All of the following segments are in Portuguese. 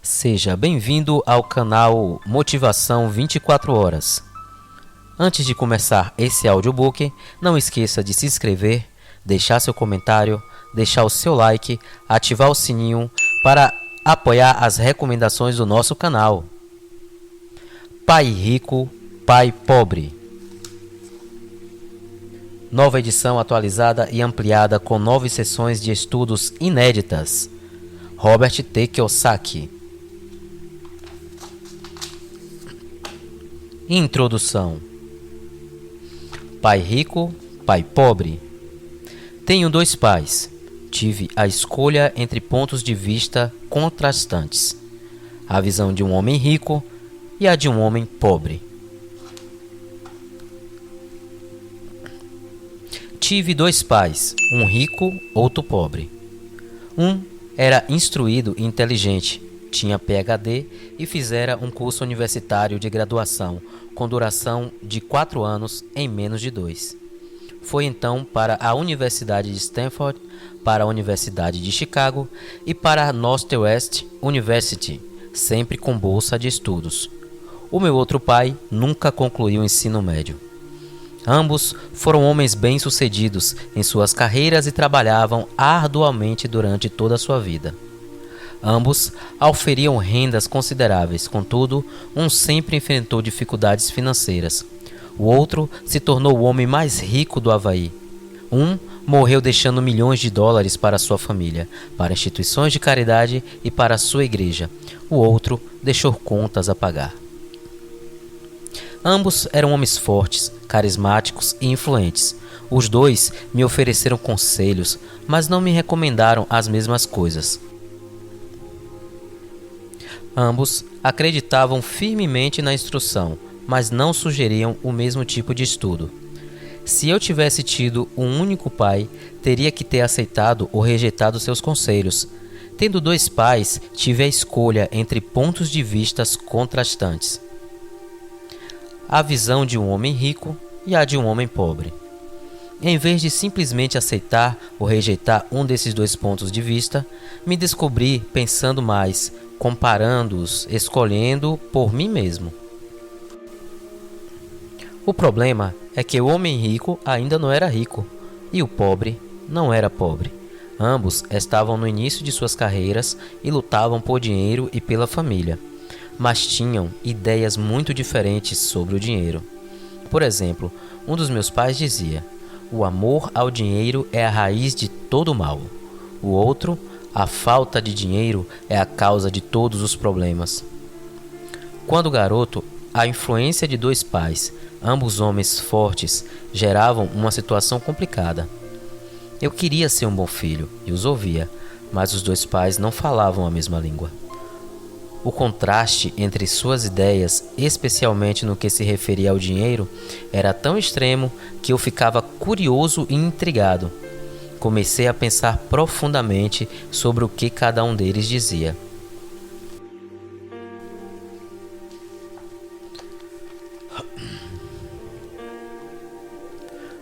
Seja bem-vindo ao canal Motivação 24 Horas. Antes de começar esse audiobook, não esqueça de se inscrever, deixar seu comentário, deixar o seu like, ativar o sininho para apoiar as recomendações do nosso canal. Pai Rico, Pai Pobre. Nova edição atualizada e ampliada com 9 sessões de estudos inéditas. Robert T. Kiyosaki. Introdução. Pai rico, pai pobre. Tenho 2 pais. Tive a escolha entre pontos de vista contrastantes. A visão de um homem rico e a de um homem pobre. Tive 2 pais, um rico, outro pobre. Um era instruído e inteligente, tinha PhD e fizera um curso universitário de graduação, com duração de 4 anos em menos de 2. Foi então para a Universidade de Stanford, para a Universidade de Chicago e para a Northwestern University, sempre com bolsa de estudos. O meu outro pai nunca concluiu o ensino médio. Ambos foram homens bem-sucedidos em suas carreiras e trabalhavam arduamente durante toda a sua vida. Ambos auferiam rendas consideráveis, contudo, um sempre enfrentou dificuldades financeiras. O outro se tornou o homem mais rico do Havaí. Um morreu deixando milhões de dólares para sua família, para instituições de caridade e para sua igreja. O outro deixou contas a pagar. Ambos eram homens fortes, carismáticos e influentes. Os 2 me ofereceram conselhos, mas não me recomendaram as mesmas coisas. Ambos acreditavam firmemente na instrução, mas não sugeriam o mesmo tipo de estudo. Se eu tivesse tido um único pai, teria que ter aceitado ou rejeitado seus conselhos. Tendo 2 pais, tive a escolha entre pontos de vistas contrastantes. A visão de um homem rico e a de um homem pobre. Em vez de simplesmente aceitar ou rejeitar um desses 2 pontos de vista, me descobri pensando mais, comparando-os, escolhendo por mim mesmo. O problema é que o homem rico ainda não era rico e o pobre não era pobre. Ambos estavam no início de suas carreiras e lutavam por dinheiro e pela família, mas tinham ideias muito diferentes sobre o dinheiro. Por exemplo, um dos meus pais dizia: "O amor ao dinheiro é a raiz de todo mal." O outro: "A falta de dinheiro é a causa de todos os problemas." Quando garoto, a influência de 2 pais, ambos homens fortes, geravam uma situação complicada. Eu queria ser um bom filho e os ouvia, mas os 2 pais não falavam a mesma língua. O contraste entre suas ideias, especialmente no que se referia ao dinheiro, era tão extremo que eu ficava curioso e intrigado. Comecei a pensar profundamente sobre o que cada um deles dizia.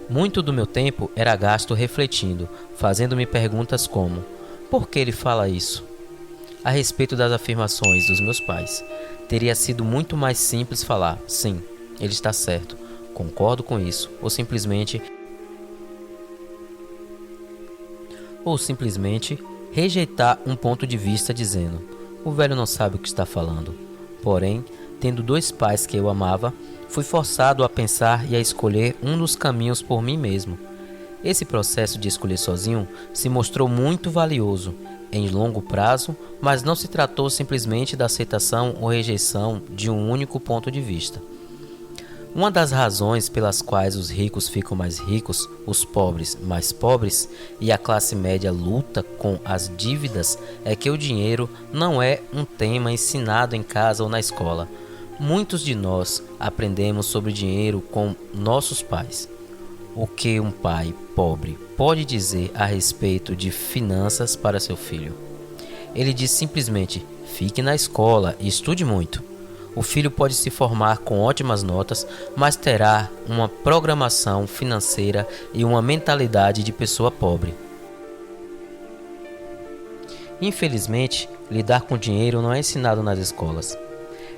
Muito do meu tempo era gasto refletindo, fazendo-me perguntas como: por que ele fala isso? A respeito das afirmações dos meus pais, teria sido muito mais simples falar: sim, ele está certo, concordo com isso, ou simplesmente rejeitar um ponto de vista dizendo: o velho não sabe o que está falando. Porém, tendo 2 pais que eu amava, fui forçado a pensar e a escolher um dos caminhos por mim mesmo. Esse processo de escolher sozinho se mostrou muito valioso em longo prazo, mas não se tratou simplesmente da aceitação ou rejeição de um único ponto de vista. Uma das razões pelas quais os ricos ficam mais ricos, os pobres mais pobres e a classe média luta com as dívidas é que o dinheiro não é um tema ensinado em casa ou na escola. Muitos de nós aprendemos sobre dinheiro com nossos pais. O que um pai pobre pode dizer a respeito de finanças para seu filho? Ele diz simplesmente: fique na escola e estude muito. O filho pode se formar com ótimas notas, mas terá uma programação financeira e uma mentalidade de pessoa pobre. Infelizmente, lidar com dinheiro não é ensinado nas escolas.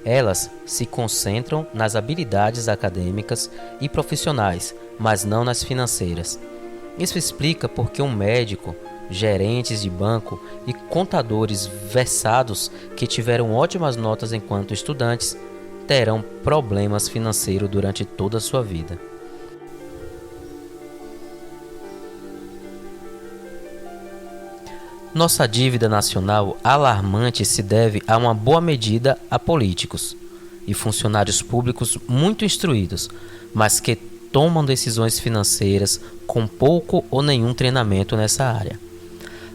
Elas se concentram nas habilidades acadêmicas e profissionais, mas não nas financeiras. Isso explica porque um médico, gerentes de banco e contadores versados que tiveram ótimas notas enquanto estudantes terão problemas financeiros durante toda a sua vida. Nossa dívida nacional alarmante se deve a uma boa medida a políticos e funcionários públicos muito instruídos, mas que tomam decisões financeiras com pouco ou nenhum treinamento nessa área.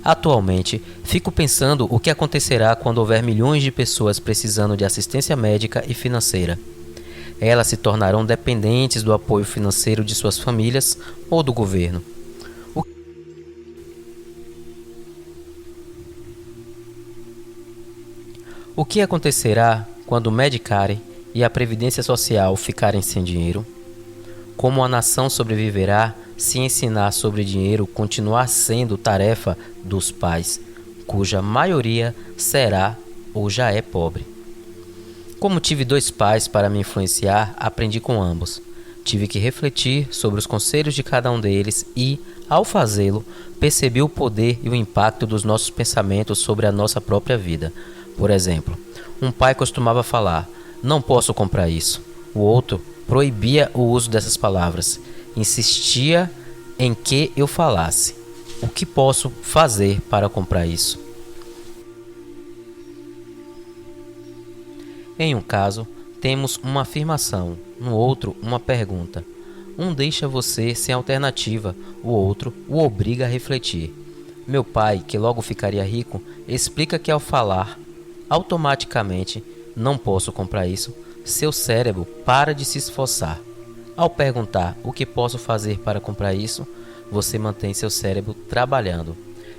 Atualmente, fico pensando o que acontecerá quando houver milhões de pessoas precisando de assistência médica e financeira. Elas se tornarão dependentes do apoio financeiro de suas famílias ou do governo. O que acontecerá quando o Medicare e a Previdência Social ficarem sem dinheiro? Como a nação sobreviverá se ensinar sobre dinheiro continuar sendo tarefa dos pais, cuja maioria será ou já é pobre? Como tive 2 pais para me influenciar, aprendi com ambos. Tive que refletir sobre os conselhos de cada um deles e, ao fazê-lo, percebi o poder e o impacto dos nossos pensamentos sobre a nossa própria vida. Por exemplo, um pai costumava falar: "Não posso comprar isso". O outro proibia o uso dessas palavras. Insistia em que eu falasse: "O que posso fazer para comprar isso?". Em um caso, temos uma afirmação, no outro, uma pergunta. Um deixa você sem alternativa, o outro o obriga a refletir. Meu pai, que logo ficaria rico, explica que ao falar automaticamente "não posso comprar isso", seu cérebro para de se esforçar. Ao perguntar "o que posso fazer para comprar isso?", você mantém seu cérebro trabalhando.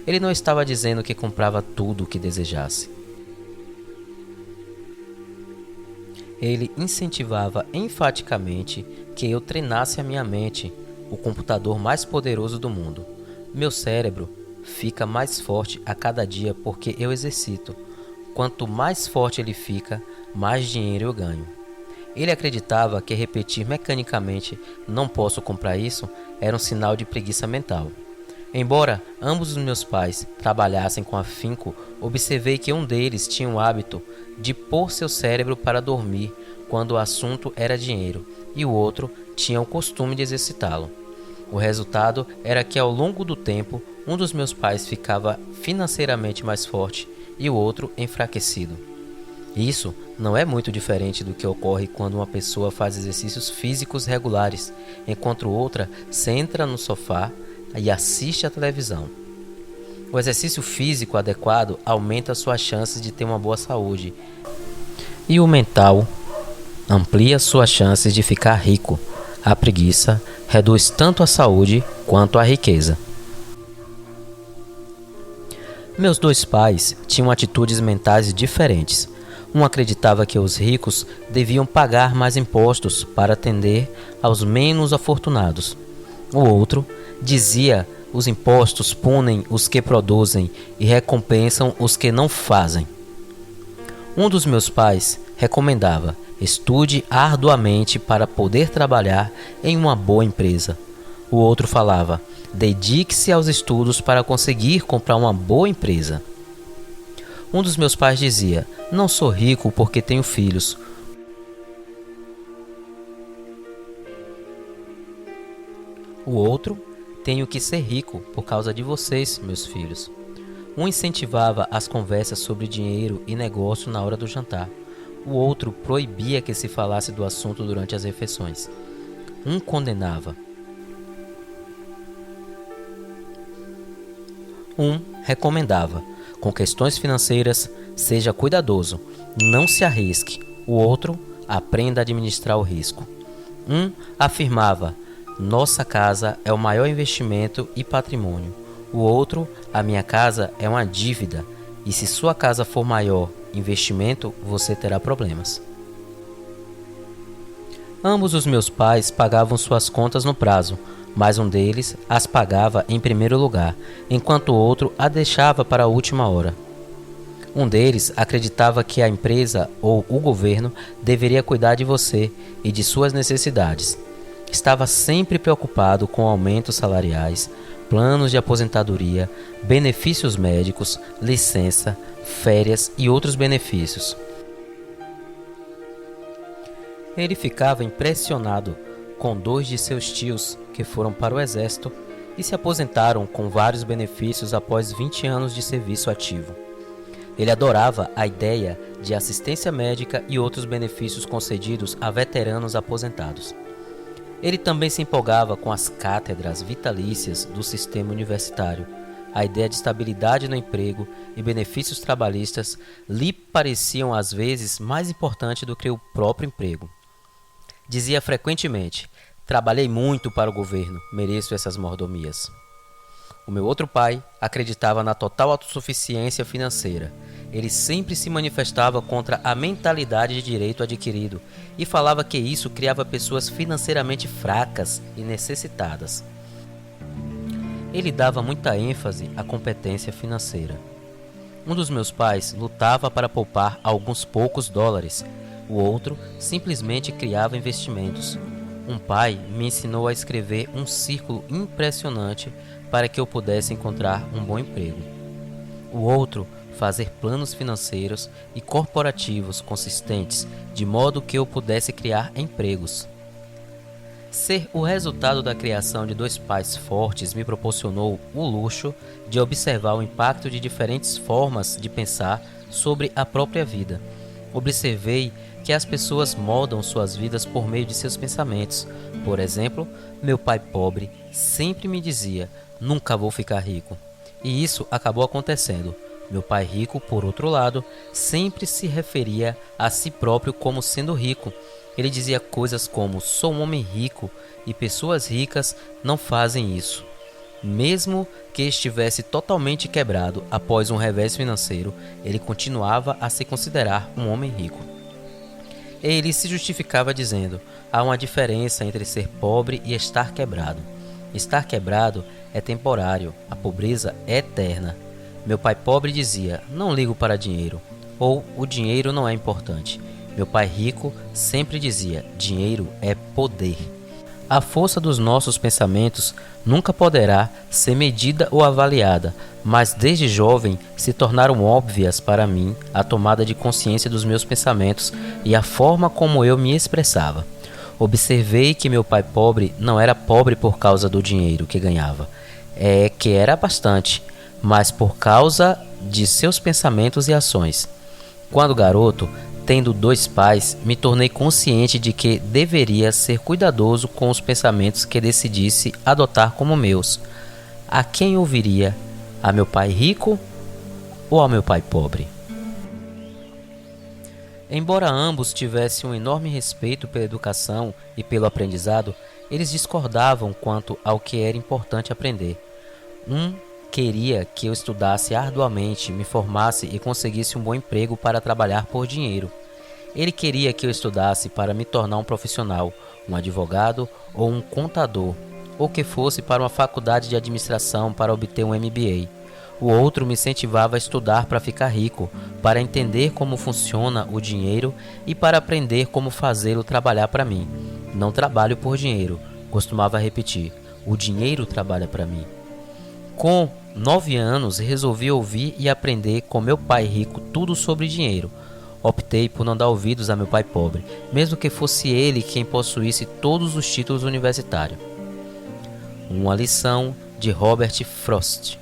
Ele não estava dizendo que comprava tudo o que desejasse. Ele incentivava enfaticamente que eu treinasse a minha mente, o computador mais poderoso do mundo. Meu cérebro fica mais forte a cada dia porque eu exercito. Quanto mais forte ele fica, mais dinheiro eu ganho. Ele acreditava que repetir mecanicamente "não posso comprar isso" era um sinal de preguiça mental. Embora ambos os meus pais trabalhassem com afinco, observei que um deles tinha o hábito de pôr seu cérebro para dormir quando o assunto era dinheiro, e o outro tinha o costume de exercitá-lo. O resultado era que ao longo do tempo, um dos meus pais ficava financeiramente mais forte e o outro enfraquecido. Isso não é muito diferente do que ocorre quando uma pessoa faz exercícios físicos regulares, enquanto outra senta no sofá e assiste à televisão. O exercício físico adequado aumenta suas chances de ter uma boa saúde, e o mental amplia suas chances de ficar rico. A preguiça reduz tanto a saúde quanto a riqueza. Meus 2 pais tinham atitudes mentais diferentes. Um acreditava que os ricos deviam pagar mais impostos para atender aos menos afortunados. O outro dizia: "Os impostos punem os que produzem e recompensam os que não fazem". Um dos meus pais recomendava: "Estude arduamente para poder trabalhar em uma boa empresa". O outro falava: "Dedique-se aos estudos para conseguir comprar uma boa empresa". Um dos meus pais dizia: "Não sou rico porque tenho filhos". O outro: "Tenho que ser rico por causa de vocês, meus filhos". Um incentivava as conversas sobre dinheiro e negócio na hora do jantar. O outro proibia que se falasse do assunto durante as refeições. Um condenava. Um recomendava: com questões financeiras, seja cuidadoso, não se arrisque. O outro: aprenda a administrar o risco. Um afirmava: nossa casa é o maior investimento e patrimônio. O outro: a minha casa é uma dívida, e se sua casa for maior investimento, você terá problemas. Ambos os meus pais pagavam suas contas no prazo, mas um deles as pagava em primeiro lugar, enquanto o outro a deixava para a última hora. Um deles acreditava que a empresa ou o governo deveria cuidar de você e de suas necessidades. Estava sempre preocupado com aumentos salariais, planos de aposentadoria, benefícios médicos, licença, férias e outros benefícios. Ele ficava impressionado com 2 de seus tios que foram para o exército e se aposentaram com vários benefícios após 20 anos de serviço ativo. Ele adorava a ideia de assistência médica e outros benefícios concedidos a veteranos aposentados. Ele também se empolgava com as cátedras vitalícias do sistema universitário. A ideia de estabilidade no emprego e benefícios trabalhistas lhe pareciam às vezes mais importante do que o próprio emprego. Dizia frequentemente: "Trabalhei muito para o governo, mereço essas mordomias." O meu outro pai acreditava na total autossuficiência financeira. Ele sempre se manifestava contra a mentalidade de direito adquirido e falava que isso criava pessoas financeiramente fracas e necessitadas. Ele dava muita ênfase à competência financeira. Um dos meus pais lutava para poupar alguns poucos dólares. O outro simplesmente criava investimentos. Um pai me ensinou a escrever um círculo impressionante para que eu pudesse encontrar um bom emprego. O outro, fazer planos financeiros e corporativos consistentes, de modo que eu pudesse criar empregos. Ser o resultado da criação de 2 pais fortes me proporcionou o luxo de observar o impacto de diferentes formas de pensar sobre a própria vida. Observei que as pessoas moldam suas vidas por meio de seus pensamentos. Por exemplo, meu pai pobre sempre me dizia: "Nunca vou ficar rico." E isso acabou acontecendo. Meu pai rico, por outro lado, sempre se referia a si próprio como sendo rico. Ele dizia coisas como: "Sou um homem rico e pessoas ricas não fazem isso." Mesmo que estivesse totalmente quebrado após um revés financeiro, ele continuava a se considerar um homem rico. Ele se justificava dizendo: "Há uma diferença entre ser pobre e estar quebrado. Estar quebrado é temporário, a pobreza é eterna." Meu pai pobre dizia: "Não ligo para dinheiro," ou "O dinheiro não é importante." Meu pai rico sempre dizia: "Dinheiro é poder." A força dos nossos pensamentos nunca poderá ser medida ou avaliada, mas desde jovem se tornaram óbvias para mim a tomada de consciência dos meus pensamentos e a forma como eu me expressava. Observei que meu pai pobre não era pobre por causa do dinheiro que ganhava, que era bastante, mas por causa de seus pensamentos e ações. Quando garoto, tendo 2 pais, me tornei consciente de que deveria ser cuidadoso com os pensamentos que decidisse adotar como meus. A quem ouviria? A meu pai rico ou ao meu pai pobre? Embora ambos tivessem um enorme respeito pela educação e pelo aprendizado, eles discordavam quanto ao que era importante aprender. Um queria que eu estudasse arduamente, me formasse e conseguisse um bom emprego para trabalhar por dinheiro. Ele queria que eu estudasse para me tornar um profissional, um advogado ou um contador, ou que fosse para uma faculdade de administração para obter um MBA. O outro me incentivava a estudar para ficar rico, para entender como funciona o dinheiro e para aprender como fazê-lo trabalhar para mim. "Não trabalho por dinheiro," costumava repetir. "O dinheiro trabalha para mim." Com 9 anos, resolvi ouvir e aprender com meu pai rico tudo sobre dinheiro. Optei por não dar ouvidos a meu pai pobre, mesmo que fosse ele quem possuísse todos os títulos universitários. Uma lição de Robert Frost.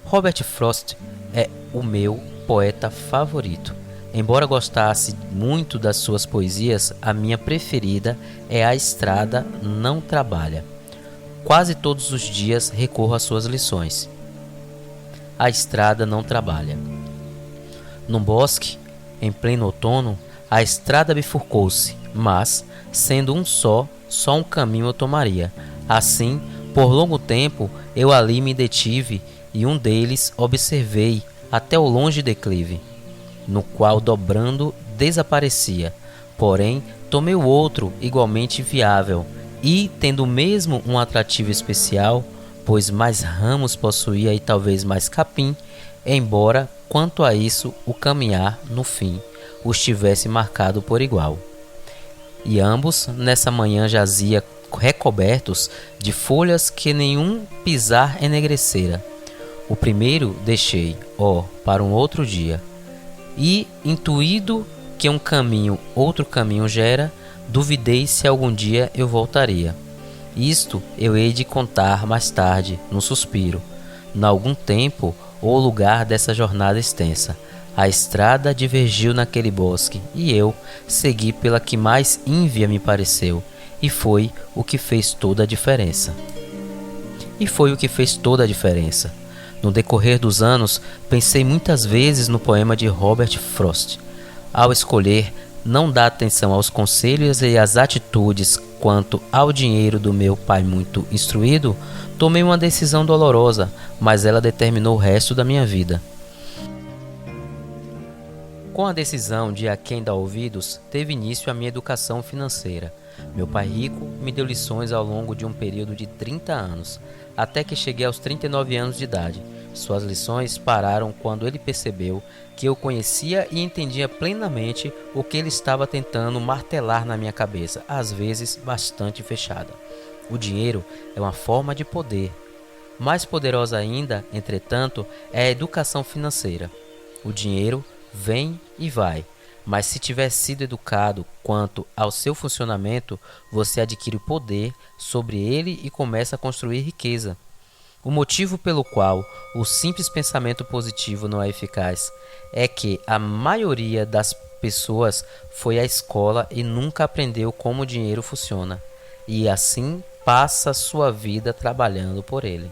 Robert Frost é o meu poeta favorito. Embora gostasse muito das suas poesias, a minha preferida é A Estrada Não Trabalha. Quase todos os dias recorro às suas lições. A estrada não trabalha. Num bosque, em pleno outono, a estrada bifurcou-se, mas, sendo só um caminho eu tomaria. Assim, por longo tempo, eu ali me detive e um deles observei até o longe declive, no qual dobrando desaparecia. Porém, tomei o outro igualmente viável e, tendo mesmo um atrativo especial, pois mais ramos possuía e talvez mais capim, embora quanto a isso o caminhar, no fim, os tivesse marcado por igual. E ambos, nessa manhã, jazia recobertos de folhas que nenhum pisar enegrecera. O primeiro deixei, para um outro dia. E, intuído que um caminho outro caminho gera, duvidei se algum dia eu voltaria. Isto eu hei de contar mais tarde, num suspiro, n'algum tempo ou lugar dessa jornada extensa. A estrada divergiu naquele bosque, e eu segui pela que mais ínvia me pareceu, e foi o que fez toda a diferença. No decorrer dos anos, pensei muitas vezes no poema de Robert Frost. Ao escolher não dar atenção aos conselhos e às atitudes quanto ao dinheiro do meu pai muito instruído, tomei uma decisão dolorosa, mas ela determinou o resto da minha vida. Com a decisão de a quem dá ouvidos, teve início a minha educação financeira. Meu pai rico me deu lições ao longo de um período de 30 anos, até que cheguei aos 39 anos de idade. Suas lições pararam quando ele percebeu que eu conhecia e entendia plenamente o que ele estava tentando martelar na minha cabeça, às vezes bastante fechada. O dinheiro é uma forma de poder. Mais poderosa ainda, entretanto, é a educação financeira. O dinheiro vem e vai, mas se tiver sido educado quanto ao seu funcionamento, você adquire poder sobre ele e começa a construir riqueza. O motivo pelo qual o simples pensamento positivo não é eficaz é que a maioria das pessoas foi à escola e nunca aprendeu como o dinheiro funciona, e assim passa sua vida trabalhando por ele.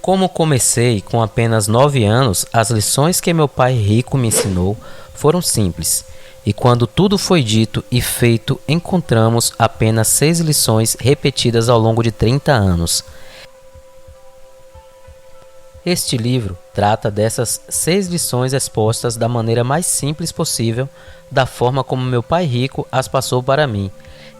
Como comecei com apenas 9 anos, as lições que meu pai rico me ensinou foram simples, e quando tudo foi dito e feito, encontramos apenas 6 lições repetidas ao longo de 30 anos. Este livro trata dessas 6 lições expostas da maneira mais simples possível, da forma como meu pai rico as passou para mim.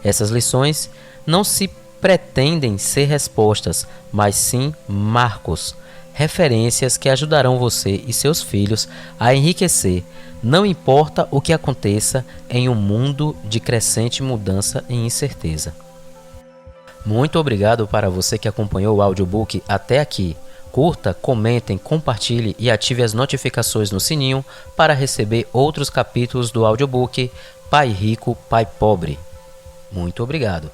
Essas lições não se pretendem ser respostas, mas sim marcos, referências que ajudarão você e seus filhos a enriquecer, não importa o que aconteça em um mundo de crescente mudança e incerteza. Muito obrigado para você que acompanhou o audiobook até aqui. Curta, comentem, compartilhe e ative as notificações no sininho para receber outros capítulos do audiobook Pai Rico, Pai Pobre. Muito obrigado.